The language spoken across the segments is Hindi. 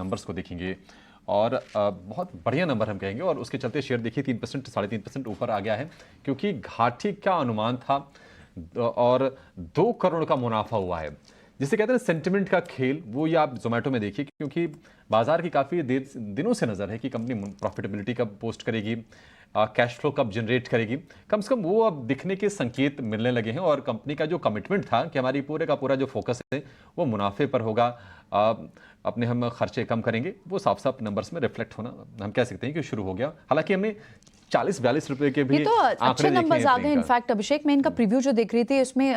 नंबर्स को देखेंगे और बहुत बढ़िया नंबर हम कहेंगे, और उसके चलते शेयर देखिए 3% 3.5% ऊपर आ गया है, क्योंकि घाटे का अनुमान था और 2 करोड़ का मुनाफा हुआ है। जिसे कहते हैं सेंटिमेंट का खेल, वो ये आप जोमेटो में देखिए, क्योंकि बाजार की काफ़ी दिनों से नज़र है कि कंपनी प्रॉफिटेबिलिटी कब पोस्ट करेगी, कैश फ्लो कब जनरेट करेगी। कम से कम वो अब दिखने के संकेत मिलने लगे हैं, और कंपनी का जो कमिटमेंट था कि हमारी पूरे का पूरा जो फोकस है वो मुनाफे पर होगा, अपने हम खर्चे कम करेंगे, वो साफ साफ नंबर्स में रिफ्लेक्ट होना हम कह सकते हैं कि शुरू हो गया। हालांकि हमने 40-42 रुपए के भी ये तो अच्छे नंबर्स आ गए। इनफैक्ट अभिषेक, मैं इनका प्रीव्यू जो देख रही थी, इसमें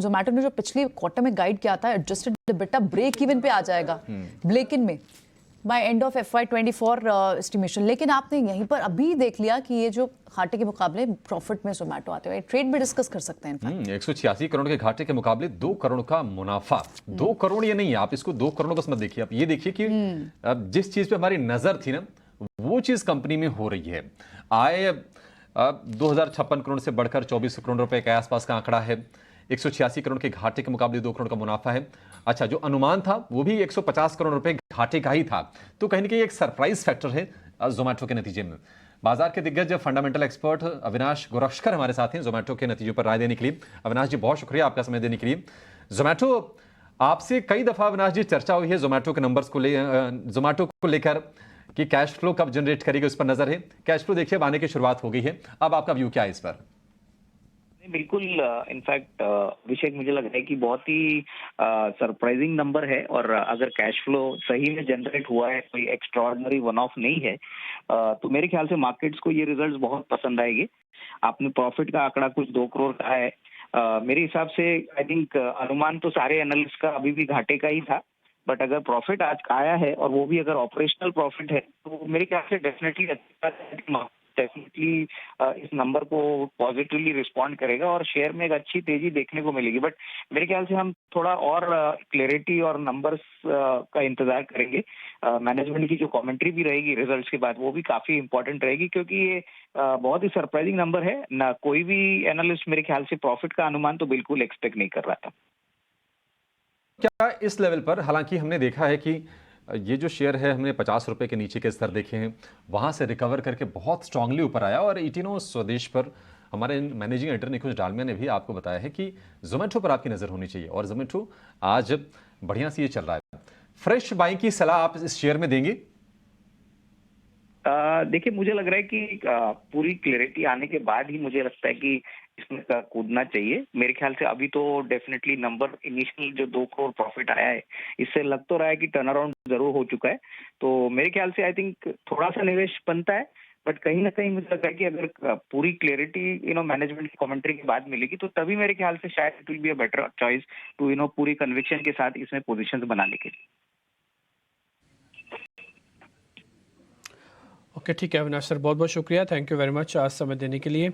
जोमेटो ने जो पिछले क्वार्टर में गाइड किया था एडजस्टेड EBITDA ब्रेक इवन पे आ जाएगा ब्रेक इन में bye end of FY24 estimation. लेकिन आपने यहीं पर अभी देख लिया कि ये जो घाटे के मुकाबले प्रॉफिट में जोमेटो आते हुए ट्रेड में डिस्कस कर सकते हैं। 186 करोड़ के घाटे के मुकाबले 2 करोड़ का मुनाफा। 2 करोड़ ये नहीं है, आप इसको 2 करोड़ बस मत देखिए, आप ये देखिए कि जिस चीज पे हमारी नजर थी ना, वो चीज कंपनी में हो रही है। आय 2056 करोड़ से बढ़कर 24 करोड़ रुपए के आसपास का आंकड़ा है। 186 करोड़ के घाटे के मुकाबले 2 करोड़ का मुनाफा है। अच्छा, जो अनुमान था वो भी 150 करोड़ रुपए घाटे का ही था, तो कहीं ना कहीं एक सरप्राइज फैक्टर है जोमेटो के नतीजे में। बाजार के दिग्गज फंडामेंटल एक्सपर्ट अविनाश गोरक्षकर हमारे साथ हैं जोमेटो के नतीजों पर राय देने के लिए। अविनाश जी, बहुत शुक्रिया आपका समय देने के लिए। जोमेटो, आपसे कई दफा अविनाश जी चर्चा हुई है जोमेटो के नंबर्स को जोमेटो को लेकर कि कैश फ्लो कब जनरेट करेगी, उस पर नजर है। कैश फ्लो देखिए आने की शुरुआत हो गई है, अब आपका व्यू क्या है इस पर? बिल्कुल, इनफैक्ट अभिषेक, मुझे लग रहा है कि बहुत ही सरप्राइजिंग नंबर है, और अगर कैश फ्लो सही में जनरेट हुआ है, कोई एक्स्ट्राऑर्डिनरी वन ऑफ नहीं है, तो मेरे ख्याल से मार्केट्स को ये रिजल्ट्स बहुत पसंद आएंगे। आपने प्रॉफिट का आंकड़ा कुछ 2 करोड़ का है, मेरे हिसाब से आई थिंक अनुमान तो सारे एनालिस्ट का अभी भी घाटे का ही था, बट अगर प्रॉफिट आज आया है और वो भी अगर ऑपरेशनल प्रॉफिट है, तो मेरे ख्याल से डेफिनेटली इस नंबर को पॉजिटिवली रिस्पॉन्ड करेगा और शेयर में एक अच्छी तेजी देखने को मिलेगी। बट मेरे ख्याल से हम थोड़ा और क्लैरिटी और नंबर्स का इंतजार करेंगे। मैनेजमेंट की जो कमेंट्री भी रहेगी रिजल्ट्स के बाद, वो भी काफी इंपॉर्टेंट रहेगी, क्योंकि ये बहुत ही सरप्राइजिंग नंबर है ना। कोई भी एनालिस्ट मेरे ख्याल से प्रॉफिट का अनुमान तो बिल्कुल एक्सपेक्ट नहीं कर रहा था। क्या इस लेवल पर, हालांकि हमने देखा है कि ये जो शेयर है, हमने 50 रुपए के नीचे के स्तर देखे हैं, वहां से रिकवर करके बहुत स्ट्रांगली ऊपर आया, और इटिनो स्वदेश पर हमारे मैनेजिंग एडिटर निकुंज डालमिया ने भी आपको बताया है कि जोमेटो पर आपकी नजर होनी चाहिए, और जोमेटो आज बढ़िया से ये चल रहा है। फ्रेश बाइंग की सलाह आप इस शेयर में देंगे? देखिए, मुझे लग रहा है कि पूरी क्लैरिटी आने के बाद ही मुझे लगता है कि इसमें कूदना चाहिए। मेरे ख्याल से अभी तो डेफिनेटली नंबर इनिशियल जो 2 करोड़ प्रॉफिट आया है, इससे लग तो रहा है कि टर्न अराउंड जरूर हो चुका है। तो मेरे ख्याल से आई थिंक थोड़ा सा निवेश बनता है, बट कहीं ना कहीं मुझे लगता है कि अगर पूरी क्लैरिटी मैनेजमेंट की कमेंट्री के बाद मिलेगी, तो तभी मेरे ख्याल से शायद it will be a better choice to पूरी कन्विक्शन के साथ इसमें पोजिशन बनाने के लिए। ओके, ठीक है अविनाश सर, बहुत बहुत शुक्रिया, थैंक यू वेरी मच आज समय देने के लिए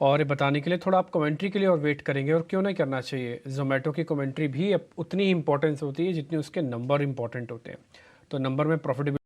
और बताने के लिए। थोड़ा आप कमेंट्री के लिए और वेट करेंगे, और क्यों नहीं करना चाहिए। जोमेटो की कमेंट्री भी अब उतनी ही इंपॉर्टेंस होती है जितनी उसके नंबर इंपॉर्टेंट होते हैं। तो नंबर में प्रॉफिटेबिलिटी